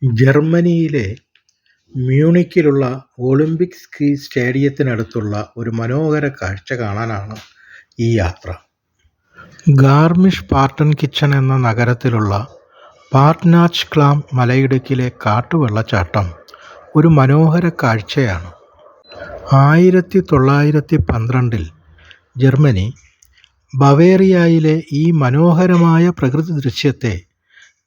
ജർമ്മനിയിലെ മ്യൂണിക്കിലുള്ള Olympic ski സ്റ്റേഡിയത്തിനടുത്തുള്ള ഒരു മനോഹര കാഴ്ച കാണാനാണ് ഈ യാത്ര. ഗാർമിഷ്-പാർട്ടൻകിച്ചൻ എന്ന നഗരത്തിലുള്ള പാർട്ട്നാച്ച്ക്ലാം മലയിടുക്കിലെ കാട്ടുവെള്ളച്ചാട്ടം ഒരു മനോഹര കാഴ്ചയാണ്. 1912 ജർമ്മനി ബവേറിയയിലെ ഈ മനോഹരമായ പ്രകൃതിദൃശ്യത്തെ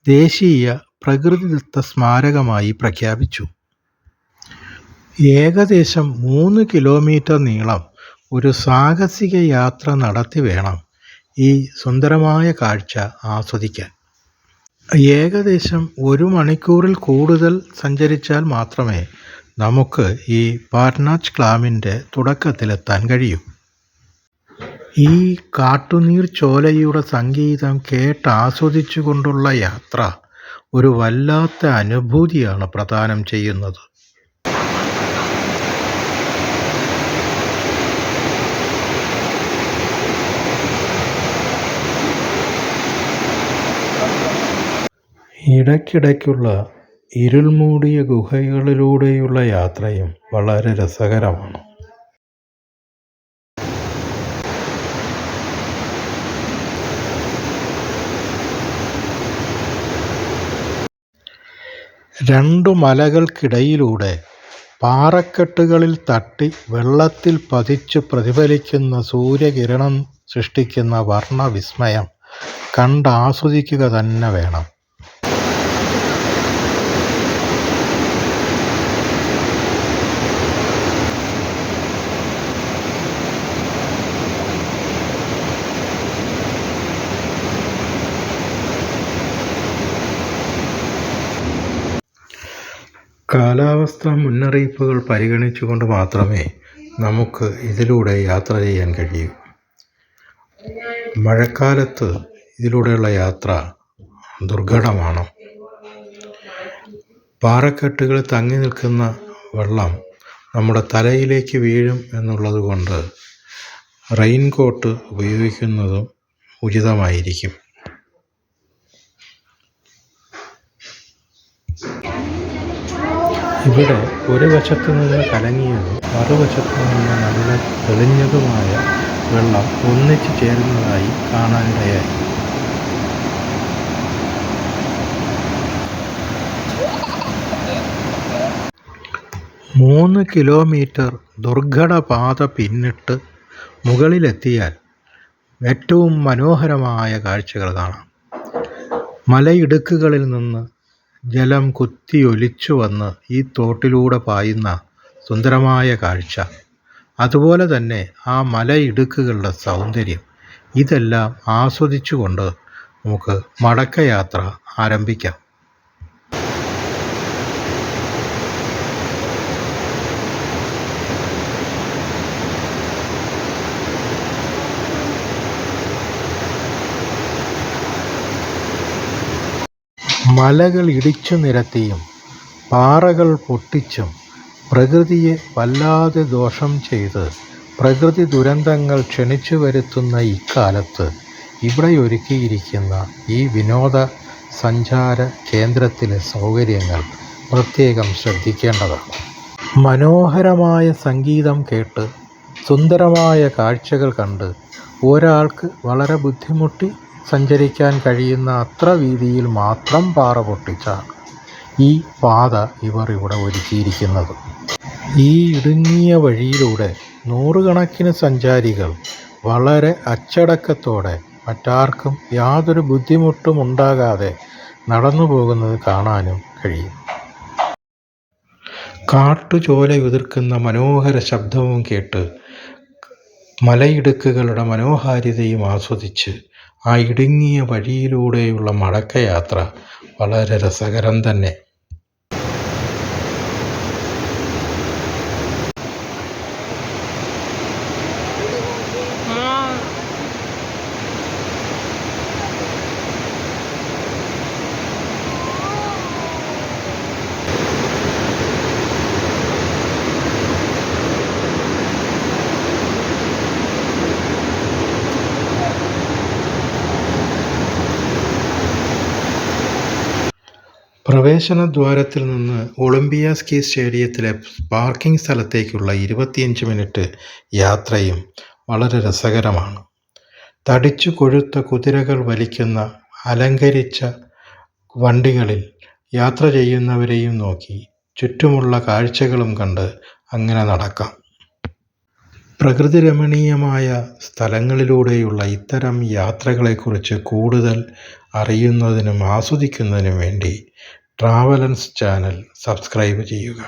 ദേശീയ പ്രകൃതിദത്ത സ്മാരകമായി പ്രഖ്യാപിച്ചു. ഏകദേശം 3 കിലോമീറ്റർ നീളം ഒരു സാഹസിക യാത്ര നടത്തി വേണം ഈ സുന്ദരമായ കാഴ്ച ആസ്വദിക്കാൻ. ഏകദേശം 1 മണിക്കൂറിൽ കൂടുതൽ സഞ്ചരിച്ചാൽ മാത്രമേ നമുക്ക് ഈ പാർട്ട്നാച്ച്ക്ലാമിൻ്റെ തുടക്കത്തിലെത്താൻ കഴിയൂ. ഈ കാട്ടുനീർച്ചോലയുടെ സംഗീതം കേട്ടാസ്വദിച്ചുകൊണ്ടുള്ള യാത്ര ഒരു വല്ലാത്ത അനുഭൂതിയാണ് പ്രദാനം ചെയ്യുന്നത്. ഇടയ്ക്കിടയ്ക്കുള്ള ഇരുൾമൂടിയ ഗുഹകളിലൂടെയുള്ള യാത്രയും വളരെ രസകരമാണ്. രണ്ടു മലകൾക്കിടയിലൂടെ പാറക്കെട്ടുകളിൽ തട്ടി വെള്ളത്തിൽ പതിച്ചു പ്രതിഫലിക്കുന്ന സൂര്യകിരണം സൃഷ്ടിക്കുന്ന വർണ്ണവിസ്മയം കണ്ടാസ്വദിക്കുക തന്നെ വേണം. കാലാവസ്ഥാ മുന്നറിയിപ്പുകൾ പരിഗണിച്ചുകൊണ്ട് മാത്രമേ നമുക്ക് ഇതിലൂടെ യാത്ര ചെയ്യാൻ കഴിയൂ. മഴക്കാലത്ത് ഇതിലൂടെയുള്ള യാത്ര ദുർഘടമാണ്. പാറക്കെട്ടുകളിൽ തങ്ങി നിൽക്കുന്ന വെള്ളം നമ്മുടെ തലയിലേക്ക് വീഴും എന്നുള്ളത് കൊണ്ട് റെയിൻകോട്ട് ഉപയോഗിക്കുന്നതും ഉചിതമായിരിക്കും. ഇവിടെ ഒരു വശത്തു നിന്ന് കലങ്ങിയതും മറുവശത്തു നിന്ന് നല്ല തെളിഞ്ഞതുമായ വെള്ളം ഒന്നിച്ചു ചേരുന്നതായി കാണാനിടയായി. മൂന്ന് കിലോമീറ്റർ ദുർഘട പാത പിന്നിട്ട് മുകളിലെത്തിയാൽ ഏറ്റവും മനോഹരമായ കാഴ്ചകൾ കാണാം. മലയിടുക്കുകളിൽ നിന്ന് ജലം കുത്തിയൊലിച്ചു വന്ന് ഈ തോട്ടിലൂടെ പായുന്ന സുന്ദരമായ കാഴ്ച, അതുപോലെ തന്നെ ആ മലയിടുക്കുകളുടെ സൗന്ദര്യം, ഇതെല്ലാം ആസ്വദിച്ചുകൊണ്ട് നമുക്ക് മടക്കയാത്ര ആരംഭിക്കാം. മലകൾ ഇടിച്ചു നിരത്തിയും പാറകൾ പൊട്ടിച്ചും പ്രകൃതിയെ വല്ലാതെ ദോഷം ചെയ്ത് പ്രകൃതി ദുരന്തങ്ങൾ ക്ഷണിച്ചു വരുത്തുന്ന ഇക്കാലത്ത് ഇവിടെ ഒരുക്കിയിരിക്കുന്ന ഈ വിനോദ സഞ്ചാര കേന്ദ്രത്തിലെ സൗകര്യങ്ങൾ പ്രത്യേകം ശ്രദ്ധിക്കേണ്ടതാണ്. മനോഹരമായ സംഗീതം കേട്ട് സുന്ദരമായ കാഴ്ചകൾ കണ്ട് ഒരാൾക്ക് വളരെ ബുദ്ധിമുട്ടി സഞ്ചരിക്കാൻ കഴിയുന്ന അത്ര വീതിയിൽ മാത്രം പാറ പൊട്ടിച്ചാണ് ഈ പാത ഇവർ ഇവിടെ ഒരുക്കിയിരിക്കുന്നത്. ഈ ഇടുങ്ങിയ വഴിയിലൂടെ നൂറുകണക്കിന് സഞ്ചാരികൾ വളരെ അച്ചടക്കത്തോടെ മറ്റാർക്കും യാതൊരു ബുദ്ധിമുട്ടും ഉണ്ടാകാതെ നടന്നു പോകുന്നത് കാണാനും കഴിയും. കാട്ടുചോലയുതിർക്കുന്ന മനോഹര ശബ്ദവും കേട്ട് മലയിടുക്കുകളുടെ മനോഹാരിതയും ആസ്വദിച്ച് ആ ഇടുങ്ങിയ വഴിയിലൂടെയുള്ള മടക്കയാത്ര വളരെ രസകരം തന്നെ. പ്രവേശനദ്വാരത്തിൽ നിന്ന് ഒളിമ്പിയ സ്കീ സ്റ്റേഡിയത്തിലെ പാർക്കിംഗ് സ്ഥലത്തേക്കുള്ള 25 മിനിറ്റ് യാത്രയും വളരെ രസകരമാണ്. തടിച്ചു കൊഴുത്ത കുതിരകൾ വലിക്കുന്ന അലങ്കരിച്ച വണ്ടികളിൽ യാത്ര ചെയ്യുന്നവരെയും നോക്കി ചുറ്റുമുള്ള കാഴ്ചകളും കണ്ട് അങ്ങനെ നടക്കാം. പ്രകൃതിരമണീയമായ സ്ഥലങ്ങളിലൂടെയുള്ള ഇത്തരം യാത്രകളെക്കുറിച്ച് കൂടുതൽ അറിയുന്നതിനും ആസ്വദിക്കുന്നതിനും വേണ്ടി ട്രാവലൻസ് ചാനൽ സബ്സ്ക്രൈബ് ചെയ്യുക.